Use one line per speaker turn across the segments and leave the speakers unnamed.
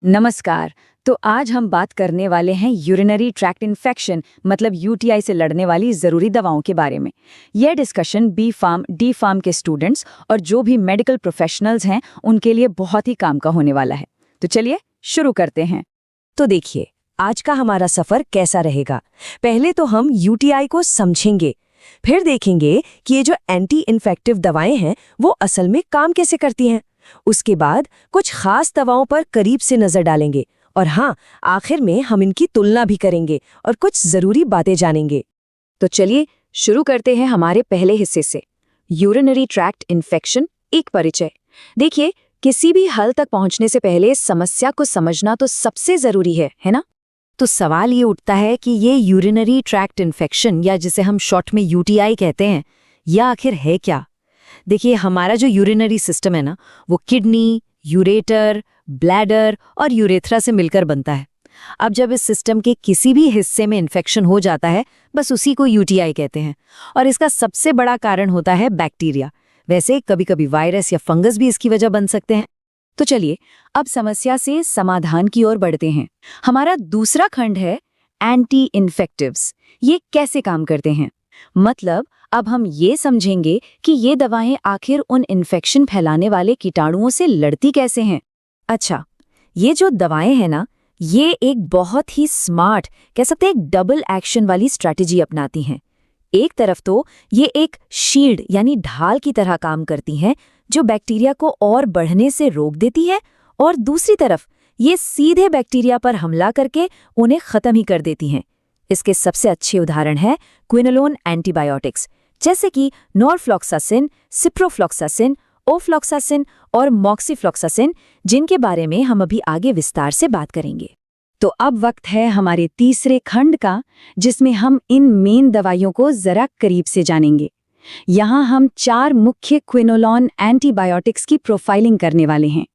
नमस्कार। तो आज हम बात करने वाले हैं यूरिनरी ट्रैक्ट इन्फेक्शन मतलब यूटीआई से लड़ने वाली ज़रूरी दवाओं के बारे में। यह discussion B pharm D pharm के स्टूडेंट्स और जो भी मेडिकल प्रोफेशनल्स हैं उनके लिए बहुत ही काम का होने वाला है। तो चलिए शुरू करते हैं।
तो देखिए, आज का हमारा सफर कैसा रहेगा। पहले तो हम यूटीआई को समझेंगे, फिर देखेंगे कि ये जो एंटी इन्फेक्टिव दवाएं हैं वो असल में काम कैसे करती हैं। उसके बाद कुछ खास दवाओं पर करीब से नजर डालेंगे और हाँ, आखिर में हम इनकी तुलना भी करेंगे और कुछ जरूरी बातें जानेंगे।
तो चलिए शुरू करते हैं हमारे पहले हिस्से से, यूरिनरी ट्रैक्ट इन्फेक्शन एक परिचय। देखिए, किसी भी हल तक पहुंचने से पहले समस्या को समझना तो सबसे जरूरी है ना?
तो सवाल ये उठता है कि ये यूरिनरी ट्रैक्ट इन्फेक्शन या जिसे हम शॉर्ट में यूटीआई कहते हैं, यह आखिर है क्या। देखिए, हमारा जो यूरिनरी सिस्टम है ना, वो किडनी, यूरेटर, ब्लैडर और यूरेथ्रा से मिलकर बनता है। अब जब इस सिस्टम के किसी भी हिस्से में इन्फेक्शन हो जाता है, बस उसी को यूटीआई कहते हैं और इसका सबसे बड़ा कारण होता है बैक्टीरिया। वैसे कभी-कभी वायरस या फंगस भी इसकी वजह बन सकते हैं।
तो चलिए अब समस्या से समाधान की ओर बढ़ते हैं। हमारा दूसरा खंड है एंटी इन्फेक्टिव्स। ये कैसे काम करते हैं? मतलब अब हम ये समझेंगे कि ये दवाएं आखिर उन इन्फेक्शन फैलाने वाले कीटाणुओं से लड़ती कैसे हैं।
अच्छा, ये जो दवाएं हैं ना, ये एक बहुत ही स्मार्ट, कह सकते हैं एक डबल एक्शन वाली स्ट्रैटेजी अपनाती हैं। एक तरफ तो ये एक शील्ड यानी ढाल की तरह काम करती हैं जो बैक्टीरिया को और बढ़ने से रोक देती है, और दूसरी तरफ ये सीधे बैक्टीरिया पर हमला करके उन्हें खत्म ही कर देती हैं। इसके सबसे अच्छे उदाहरण हैं क्विनोलोन एंटीबायोटिक्स, जैसे कि नॉरफ्लॉक्सासिन, सिप्रोफ्लॉक्सासिन, ओफ्लॉक्सासिन और मॉक्सीफ्लॉक्सासिन, जिनके बारे में हम अभी आगे विस्तार से बात करेंगे।
तो अब वक्त है हमारे तीसरे खंड का, जिसमें हम इन मेन दवाइयों को जरा करीब से जानेंगे। यहाँ हम 4 मुख्य क्विनोलोन एंटीबायोटिक्स की प्रोफाइलिंग करने वाले हैं।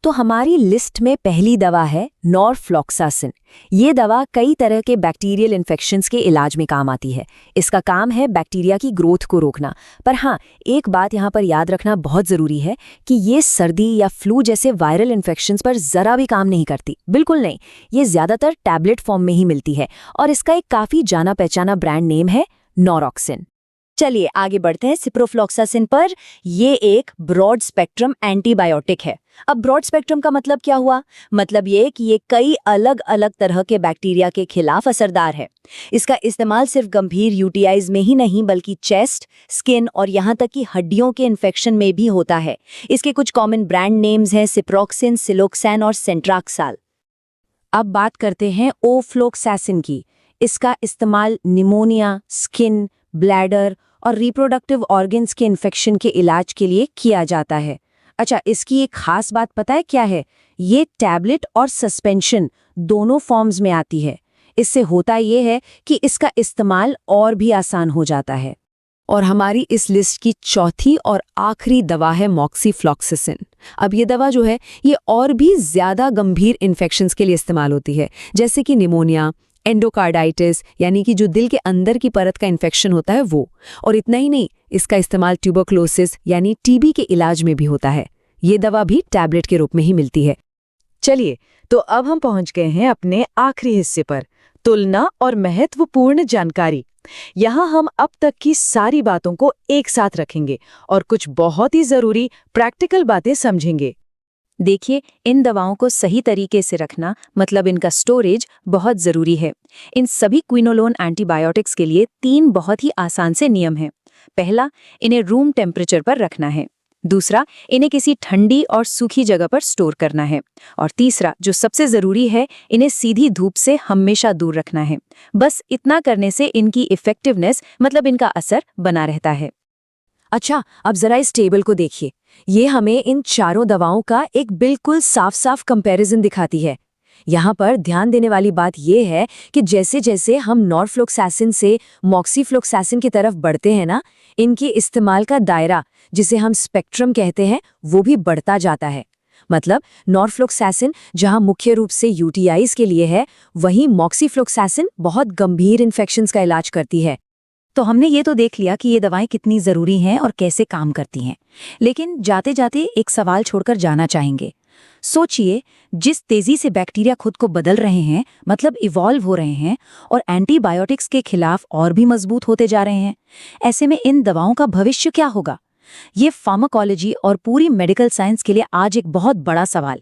तो हमारी लिस्ट में पहली दवा है नॉरफ्लॉक्सासिन। ये दवा कई तरह के बैक्टीरियल इन्फेक्शंस के इलाज में काम आती है। इसका काम है बैक्टीरिया की ग्रोथ को रोकना। पर हाँ, एक बात यहाँ पर याद रखना बहुत ज़रूरी है कि ये सर्दी या फ्लू जैसे वायरल इन्फेक्शंस पर ज़रा भी काम नहीं करती। बिल्कुल नहीं, ये ज़्यादातर टैबलेट फॉर्म में ही मिलती है और इसका एक काफ़ी जाना पहचाना ब्रांड नेम है नॉरॉक्सिन। चलिए आगे बढ़ते हैं सिप्रोफ्लॉक्सासिन पर। ये एक ब्रॉड स्पेक्ट्रम एंटीबायोटिक है। अब ब्रॉड स्पेक्ट्रम का मतलब क्या हुआ? मतलब ये कि ये कई अलग अलग तरह के बैक्टीरिया के खिलाफ असरदार है। इसका इस्तेमाल सिर्फ गंभीर यूटीआईज में ही नहीं बल्कि चेस्ट, स्किन और यहाँ तक कि हड्डियों के इन्फेक्शन में भी होता है। इसके कुछ कॉमन ब्रांड नेम्स हैं सिप्रोक्सिन, सिलोक्सैन और सेंट्राक्साल। अब बात करते हैं ओफ्लॉक्सासिन की। इसका इस्तेमाल निमोनिया, स्किन, ब्लैडर और रिप्रोडक्टिव ऑर्गन्स के इन्फेक्शन के इलाज के लिए किया जाता है। अच्छा, इसकी एक खास बात पता है क्या है? ये टैबलेट और सस्पेंशन दोनों फॉर्म्स में आती है। इससे होता ये है कि इसका इस्तेमाल और भी आसान हो जाता है। और हमारी इस लिस्ट की चौथी और आखिरी दवा है मॉक्सीफ्लॉक्सासिन। अब ये दवा जो है ये और भी ज़्यादा गंभीर इन्फेक्शंस के लिए इस्तेमाल होती है, जैसे कि निमोनिया, एंडोकार्डाइटिस यानी कि जो दिल के अंदर की परत का इन्फेक्शन होता है वो। और इतना ही नहीं, इसका इस्तेमाल ट्यूबरक्लोसिस यानी टीबी के इलाज में भी होता है। ये दवा भी टैबलेट के रूप में ही मिलती है।
चलिए, तो अब हम पहुंच गए हैं अपने आखिरी हिस्से पर, तुलना और महत्वपूर्ण जानकारी। यहाँ हम अब तक की सारी बातों को एक साथ रखेंगे और कुछ बहुत ही जरूरी प्रैक्टिकल बातें समझेंगे। देखिए, इन दवाओं को सही तरीके से रखना मतलब इनका स्टोरेज बहुत ज़रूरी है। इन सभी क्विनोलोन एंटीबायोटिक्स के लिए 3 बहुत ही आसान से नियम हैं। पहला, इन्हें रूम टेम्परेचर पर रखना है। दूसरा, इन्हें किसी ठंडी और सूखी जगह पर स्टोर करना है। और तीसरा, जो सबसे ज़रूरी है, इन्हें सीधी धूप से हमेशा दूर रखना है। बस इतना करने से इनकी इफ़ेक्टिवनेस मतलब इनका असर बना रहता है।
अच्छा, अब जरा इस टेबल को देखिए। ये हमें इन चारों दवाओं का एक बिल्कुल साफ-साफ कंपैरिजन दिखाती है। यहाँ पर ध्यान देने वाली बात यह है कि जैसे जैसे हम नॉरफ्लॉक्सासिन से मॉक्सीफ्लॉक्सासिन की तरफ बढ़ते हैं ना, इनके इस्तेमाल का दायरा, जिसे हम स्पेक्ट्रम कहते हैं, वो भी बढ़ता जाता है। मतलब नॉरफ्लॉक्सासिन जहाँ मुख्य रूप से यूटीआईज के लिए है, वहीं मॉक्सीफ्लॉक्सासिन बहुत गंभीर इन्फेक्शंस का इलाज करती है।
तो हमने ये तो देख लिया कि ये दवाएं कितनी ज़रूरी हैं और कैसे काम करती हैं। लेकिन जाते जाते एक सवाल छोड़कर जाना चाहेंगे।
सोचिए, जिस तेजी से बैक्टीरिया खुद को बदल रहे हैं, मतलब इवॉल्व हो रहे हैं, और एंटीबायोटिक्स के खिलाफ और भी मजबूत होते जा रहे हैं, ऐसे में इन दवाओं का भविष्य क्या होगा? ये फार्माकोलॉजी और पूरी मेडिकल साइंस के लिए आज एक बहुत बड़ा सवाल